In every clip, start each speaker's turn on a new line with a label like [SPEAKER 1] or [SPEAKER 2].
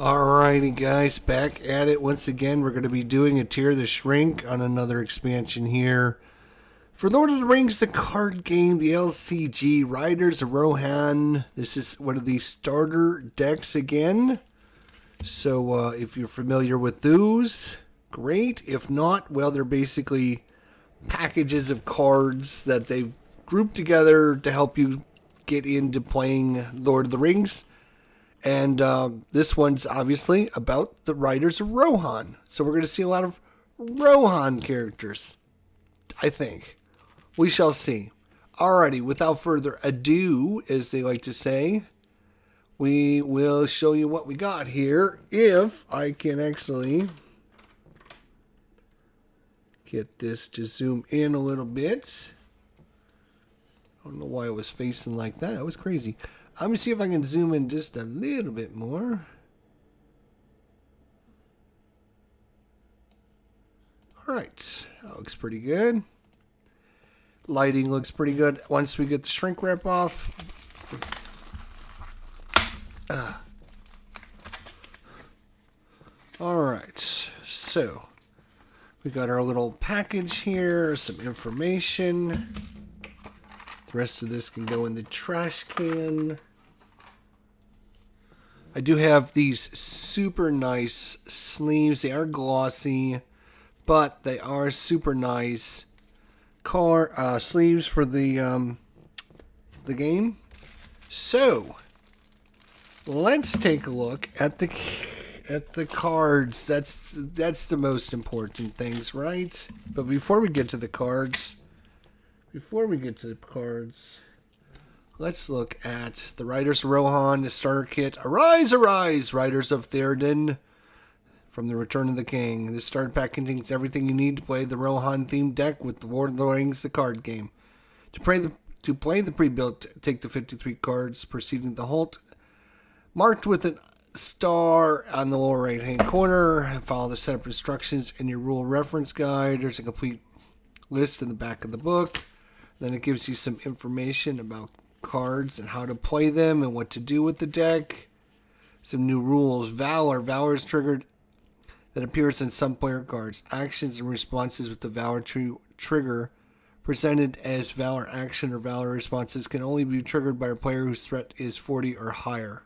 [SPEAKER 1] Alrighty guys, back at it once again. We're going to be doing a Tear the Shrink on another expansion here. For Lord of the Rings, the card game, the LCG, Riders of Rohan. This is one of the starter decks again. So if you're familiar with those, great. If not, well, they're basically packages of cards that they've grouped together to help you get into playing Lord of the Rings. And this one's obviously about the Riders of Rohan. So we're going to see a lot of Rohan characters, I think. We shall see. Alrighty, without further ado, as they like to say, we will show you what we got here. If I can actually get this to zoom in a little bit. I don't know why it was facing like that. That was crazy. I'm going to see if I can zoom in just a little bit more. Alright, that looks pretty good. Lighting looks pretty good once we get the shrink wrap off. Alright, so we got our little package here, some information. The rest of this can go in the trash can. I do have these super nice sleeves. They are glossy, but they are super nice sleeves for the game. So let's take a look at the cards. That's the most important things, right? But before we get to the cards. Let's look at the Riders of Rohan, the starter kit. Arise, arise, Riders of Theoden, from the Return of the King. This starter pack contains everything you need to play the Rohan-themed deck with the Lord of the Rings, the card game. To play the pre-built, take the 53 cards preceding the halt, marked with a star on the lower right-hand corner. Follow the setup instructions in your rule reference guide. There's a complete list in the back of the book. Then it gives you some information about cards and how to play them and what to do with the deck. Some new rules. Valor. Valor is triggered that appears in some player cards. Actions and responses with the Valor trigger presented as Valor action or Valor responses can only be triggered by a player whose threat is 40 or higher.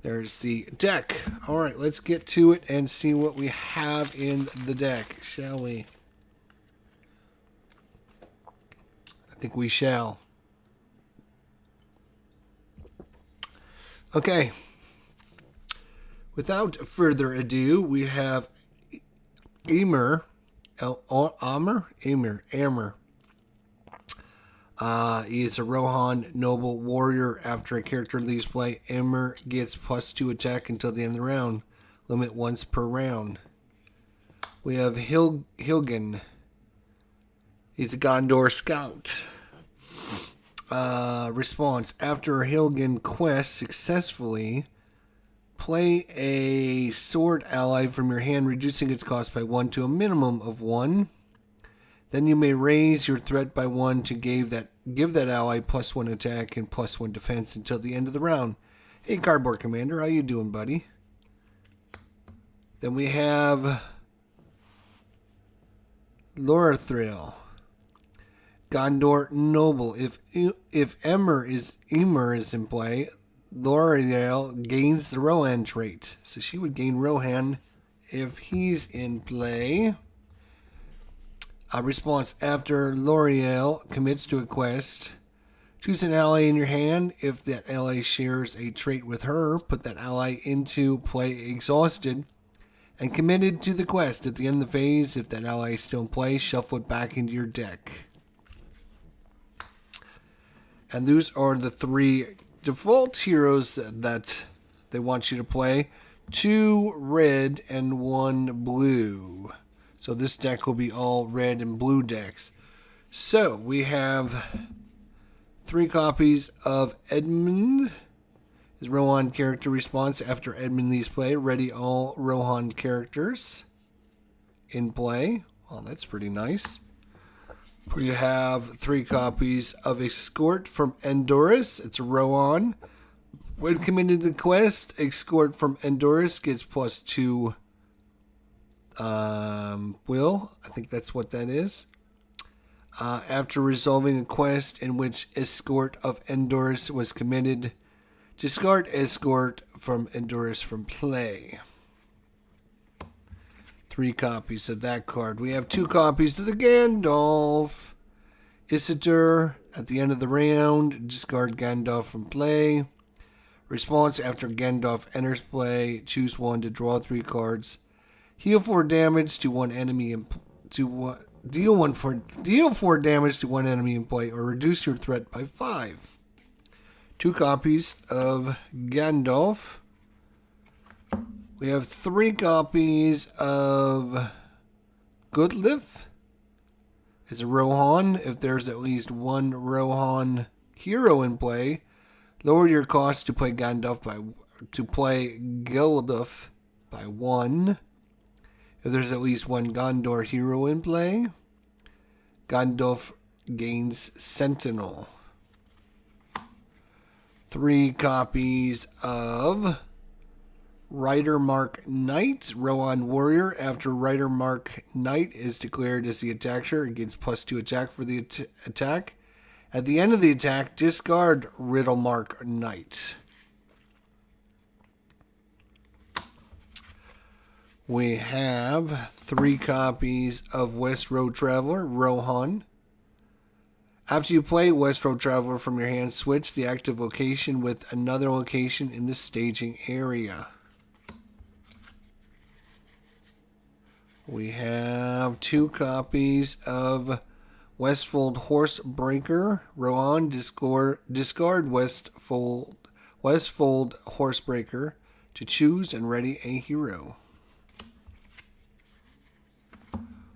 [SPEAKER 1] There's the deck. Alright, let's get to it and see what we have in the deck, shall we? I think we shall. Okay. Without further ado, we have Amer. He is a Rohan noble warrior. After a character leaves play, Amer gets +2 attack until the end of the round. Limit once per round. We have Hilgen. He's a Gondor scout. Response. After a Hilgen quest successfully, play a sword ally from your hand, reducing its cost by 1 to a minimum of 1. Then you may raise your threat by 1 to give that ally +1 attack and +1 defense until the end of the round. Hey, Cardboard Commander, how you doing, buddy? Then we have Lorathrail. Gondor Noble. If Emer is in play, Lorathrail gains the Rohan trait. So she would gain Rohan if he's in play. A response. After Lorathrail commits to a quest, choose an ally in your hand. If that ally shares a trait with her, put that ally into play exhausted and committed to the quest. At the end of the phase, if that ally is still in play, shuffle it back into your deck. And those are the 3 default heroes that they want you to play. 2 red and 1 blue. So this deck will be all red and blue decks. So we have 3 copies of Edmund. His Rohan character response after Edmund leaves play. Ready all Rohan characters in play. Well, that's pretty nice. We have 3 copies of Escort from Endorus. It's a Rohan. When committed to the quest, escort from Endurus gets +2 will. I think that's what that is. After resolving a quest in which escort of Endurus was committed, discard escort from Endurus from play. 3 copies of that card. We have 2 copies of the Gandalf. Isidore, at the end of the round, discard Gandalf from play. Response: after Gandalf enters play, choose one to draw 3 cards. Heal 4 damage to one enemy deal 4 damage to one enemy in play, or reduce your threat by 5. 2 copies of Gandalf. We have 3 copies of Goodliff. It's a Rohan. If there's at least one Rohan hero in play, lower your cost to play Gandalf by 1. If there's at least one Gondor hero in play, Gandalf gains Sentinel. 3 copies of Rider Mark Knight, Rohan Warrior. After Rider Mark Knight is declared as the attacker, it gets +2 attack for the attack. At the end of the attack, discard Riddle Mark Knight. We have 3 copies of West Road Traveler, Rohan. After you play West Road Traveler from your hand, switch the active location with another location in the staging area. We have 2 copies of Westfold Horsebreaker, Rohan. Discard Westfold Horsebreaker to choose and ready a hero.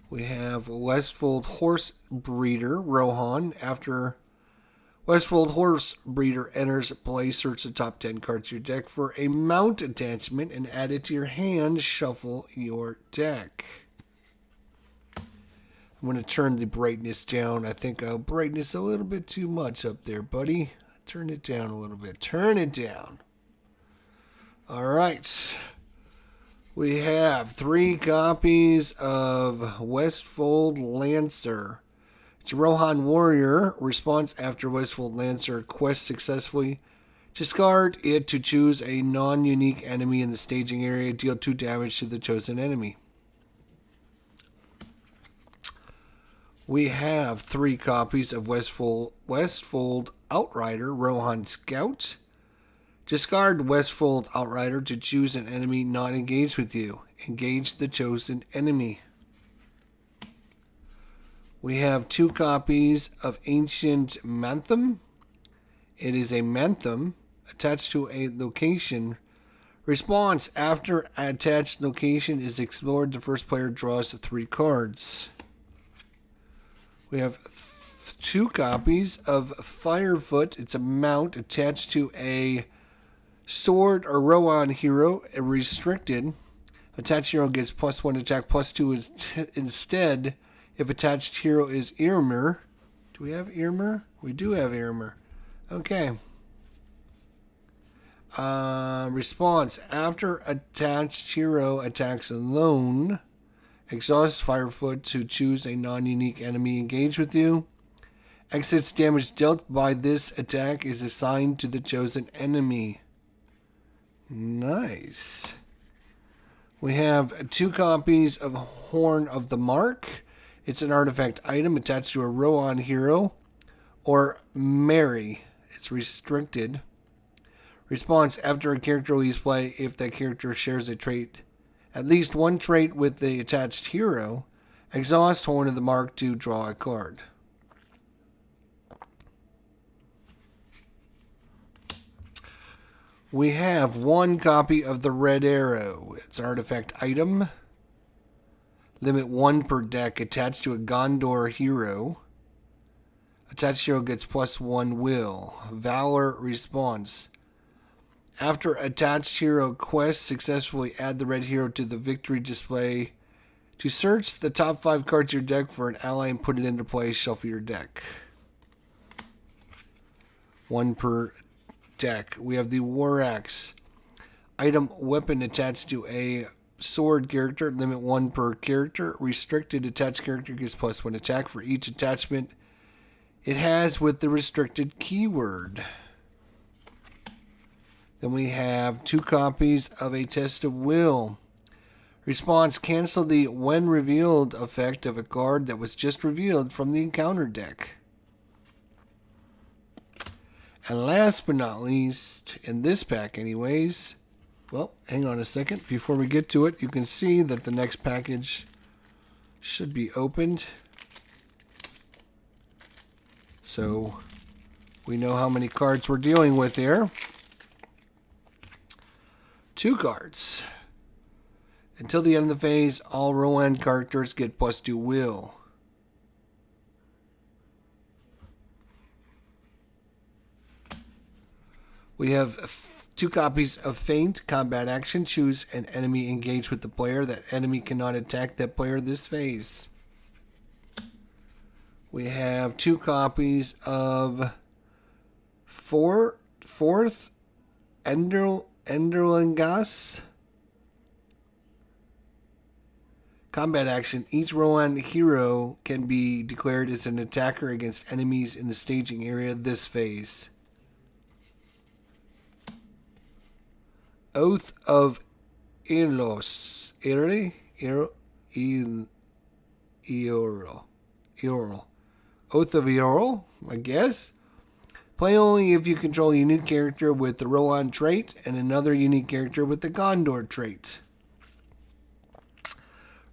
[SPEAKER 1] We have Westfold Horse Breeder, Rohan. After Westfold Horse Breeder enters play, search the top 10 cards of your deck for a mount attachment and add it to your hand. Shuffle your deck. I'm going to turn the brightness down. I think brightness a little bit too much up there, buddy. Turn it down a little bit. Turn it down. All right. We have 3 copies of Westfold Lancer. It's Rohan Warrior. Response: after Westfold Lancer quests successfully, discard it to choose a non-unique enemy in the staging area. Deal 2 damage to the chosen enemy. We have 3 copies of Westfold Outrider, Rohan Scout. Discard Westfold Outrider to choose an enemy not engaged with you. Engage the chosen enemy. We have 2 copies of Ancient Manthem. It is a Manthem attached to a location. Response: after attached location is explored, the first player draws 3 cards. We have 2 copies of Firefoot. It's a mount attached to a sword or Rohan hero, a restricted. Attached hero gets +1 attack, +2 instead if attached hero is Irmir. Do we have Irmir? We do have Irmir. Okay. Response: after attached hero attacks alone, exhaust Firefoot to choose a non-unique enemy engaged with you. Excess damage dealt by this attack is assigned to the chosen enemy. Nice. We have 2 copies of Horn of the Mark. It's an artifact item attached to a Rohan hero or Mary. It's restricted. Response: after a character leaves play, if that character shares a trait, at least one trait with the attached hero, exhaust Horn of the Mark to draw a card. We have 1 copy of the Red Arrow. It's an artifact item. Limit 1 per deck attached to a Gondor hero. Attached hero gets +1 will. Valor. Response: after attached hero quest, successfully add the red hero to the victory display. To search the top 5 cards of your deck for an ally and put it into play, shuffle your deck. 1 per deck. We have the War Axe. Item weapon attached to a sword character. Limit 1 per character. Restricted attached character gets +1 attack for each attachment it has with the restricted keyword. Then we have 2 copies of a Test of Will. Response: cancel the when revealed effect of a card that was just revealed from the encounter deck. And last but not least, in this pack anyways, well, hang on a second. Before we get to it, you can see that the next package should be opened. So we know how many cards we're dealing with here. 2 cards. Until the end of the phase, all Rohan characters get +2 will. We have 2 copies of Feint, combat action. Choose an enemy engaged with the player. That enemy cannot attack that player this phase. We have 2 copies of Fourth Enderlingas. Combat action. Each Rohan hero can be declared as an attacker against enemies in the staging area this phase. Oath of Eros. Oath of Eorl, I guess. Play only if you control a unique character with the Rohan trait and another unique character with the Gondor trait.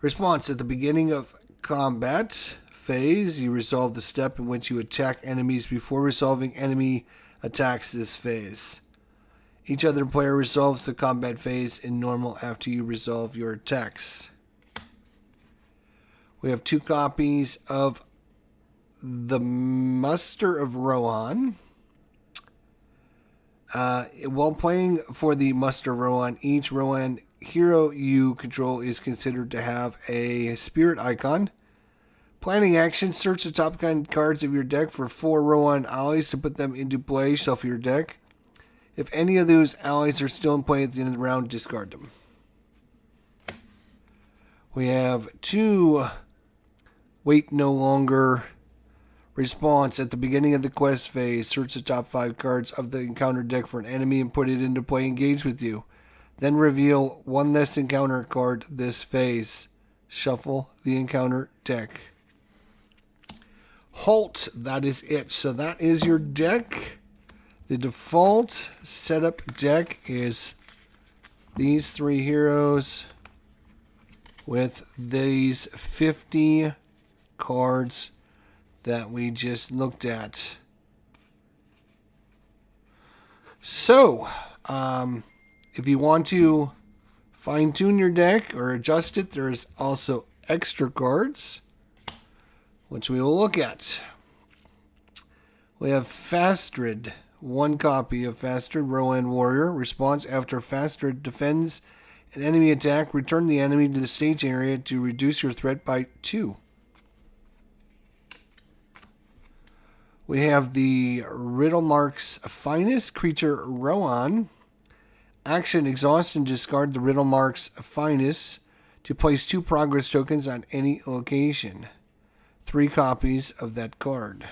[SPEAKER 1] Response: at the beginning of combat phase, you resolve the step in which you attack enemies before resolving enemy attacks this phase. Each other player resolves the combat phase in normal after you resolve your attacks. We have 2 copies of the Muster of Rohan. While playing for the Muster of Rohan, each Rohan hero you control is considered to have a spirit icon. Planning action: search the top cards of your deck for 4 Rohan allies to put them into play. Shuffle your deck. If any of those allies are still in play at the end of the round, discard them. We have 2 Wait No Longer. Response: at the beginning of the quest phase, search the top 5 cards of the encounter deck for an enemy and put it into play engaged with you. Then reveal 1 less encounter card this phase. Shuffle the encounter deck. Halt. That is it. So that is your deck. The default setup deck is these 3 heroes with these 50 cards that we just looked at. So, if you want to fine-tune your deck or adjust it, there's also extra cards, which we will look at. We have Fastrid. 1 copy of Fastrid, Rohan Warrior. Response: after Fastrid defends an enemy attack, return the enemy to the stage area to reduce your threat by 2. We have the Riddlemark's Finest creature, Rohan. Action: exhaust and discard the Riddlemark's Finest to place 2 progress tokens on any location. 3 copies of that card.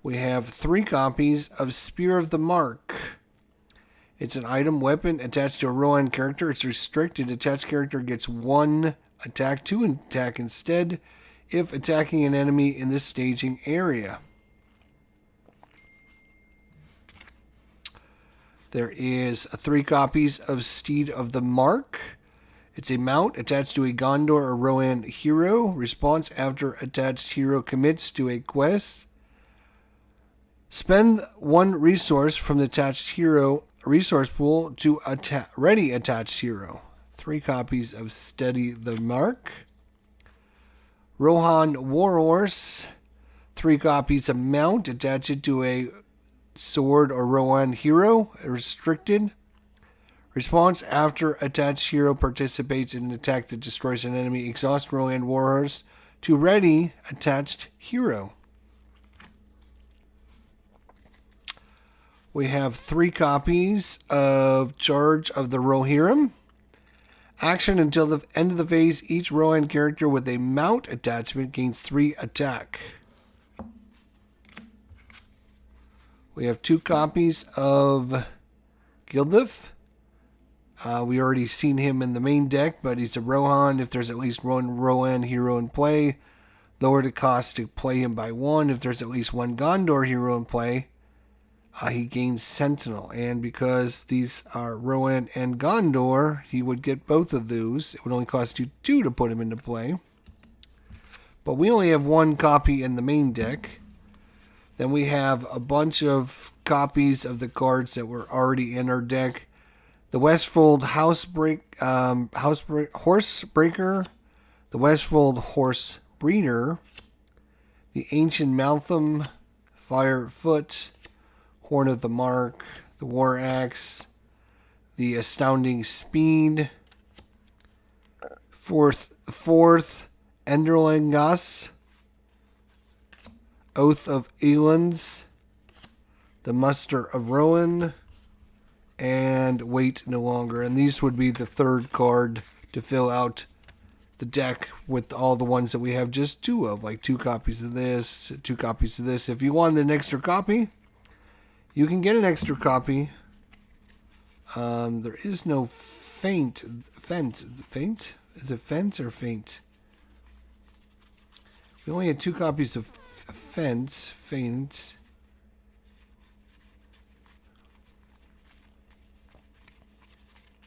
[SPEAKER 1] We have 3 copies of Spear of the Mark. It's an item weapon attached to a Rohan character. It's restricted. Attached character gets 1 attack, 2 attack instead if attacking an enemy in this staging area. There is 3 copies of Steed of the Mark. It's a mount attached to a Gondor or Rohan hero. Response: after attached hero commits to a quest, spend 1 resource from the attached hero resource pool to ready attached hero. 3 copies of Steady the Mark. Rohan Warhorse. 3 copies of mount. Attach it to a sword or Rohan hero. Restricted. Response: after attached hero participates in an attack that destroys an enemy, exhaust Rohan Warhorse to ready attached hero. We have 3 copies of Charge of the Rohirrim. Action until the end of the phase, each Rohan character with a mount attachment gains 3 attack. We have 2 copies of Gildif. We already seen him in the main deck, but he's a Rohan. If there's at least one Rohan hero in play, lower the cost to play him by 1. If there's at least one Gondor hero in play, he gains Sentinel. And because these are Rohan and Gondor, he would get both of those. It would only cost you 2 to put him into play. But we only have 1 copy in the main deck. Then we have a bunch of copies of the cards that were already in our deck. The Westfold Horsebreaker, the Westfold Horse Breeder, the Ancient Maltham, Firefoot, Horn of the Mark, the War Axe, the Astounding Speed, fourth Enderlingas, Oath of Elands, the Muster of Rowan, and Wait No Longer. And these would be the 3rd card to fill out the deck with all the ones that we have just 2 of, like 2 copies of this, 2 copies of this. If you want an extra copy, you can get an extra copy. There is no Feint? Is it Fence or Feint? We only had 2 copies of Feint.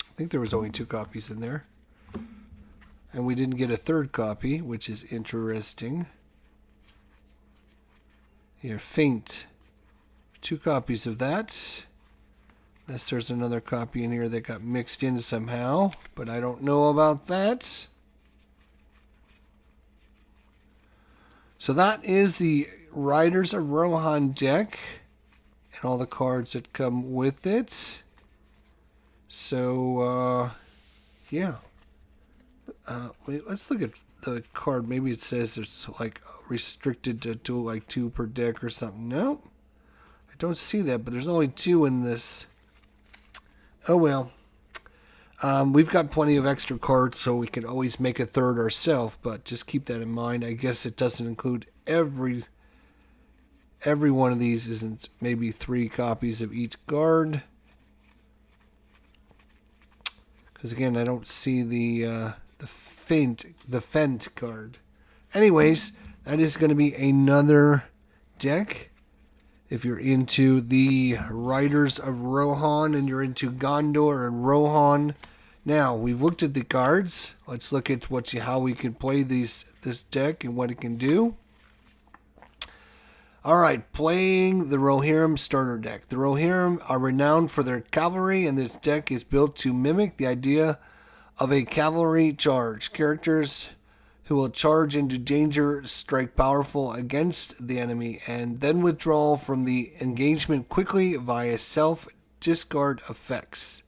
[SPEAKER 1] I think there was only 2 copies in there. And we didn't get a 3rd copy, which is interesting. Here, Feint. 2 copies of that. Unless there's another copy in here that got mixed in somehow. But I don't know about that. So that is the Riders of Rohan deck. And all the cards that come with it. So, yeah. Wait, let's look at the card. Maybe it says it's like restricted to like 2 per deck or something. No, I don't see that, but there's only 2 in this. Oh well. We've got plenty of extra cards, so we can always make a 3rd ourselves, but just keep that in mind. I guess it doesn't include every one of these isn't maybe 3 copies of each card. Because again, I don't see the Fent card. Anyways, that is going to be another deck. If you're into the Riders of Rohan and you're into Gondor and Rohan. Now, we've looked at the cards. Let's look at how we can play this deck and what it can do. Alright, playing the Rohirrim starter deck. The Rohirrim are renowned for their cavalry, and this deck is built to mimic the idea of a cavalry charge. Characters who will charge into danger, strike powerful against the enemy, and then withdraw from the engagement quickly via self-discard effects.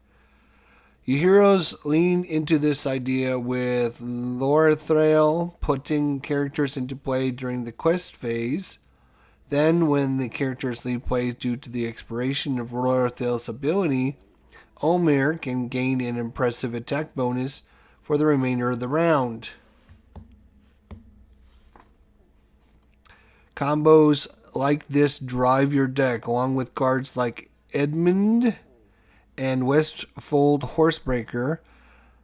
[SPEAKER 1] Your heroes lean into this idea with Lorthrael putting characters into play during the quest phase. Then, when the characters leave play due to the expiration of Lorthrael's ability, Ulmer can gain an impressive attack bonus for the remainder of the round. Combos like this drive your deck, along with cards like Edmund and Westfold Horsebreaker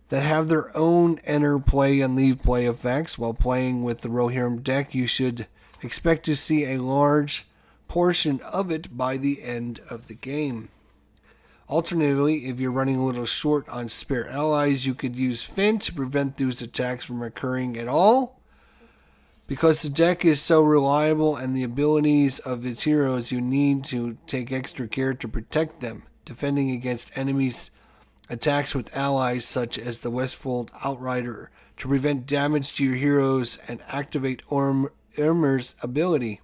[SPEAKER 1] that have their own enter play and leave play effects. While playing with the Rohirrim deck, you should expect to see a large portion of it by the end of the game. Alternatively, if you're running a little short on spare allies, you could use Fent to prevent those attacks from occurring at all. Because the deck is so reliable and the abilities of its heroes, you need to take extra care to protect them, defending against enemies' attacks with allies such as the Westfold Outrider to prevent damage to your heroes and activate Ulmer's ability.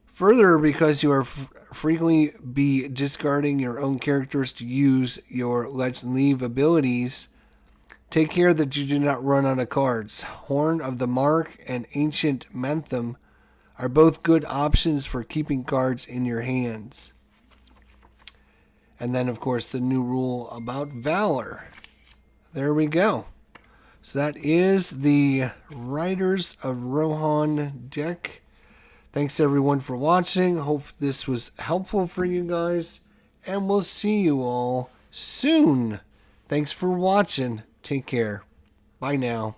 [SPEAKER 1] Further, because you are frequently be discarding your own characters to use your Let's Leave abilities, take care that you do not run out of cards. Horn of the Mark and Ancient Maltham are both good options for keeping cards in your hands. And then, of course, the new rule about Valor. There we go. So that is the Riders of Rohan deck. Thanks everyone for watching. Hope this was helpful for you guys. And we'll see you all soon. Thanks for watching. Take care. Bye now.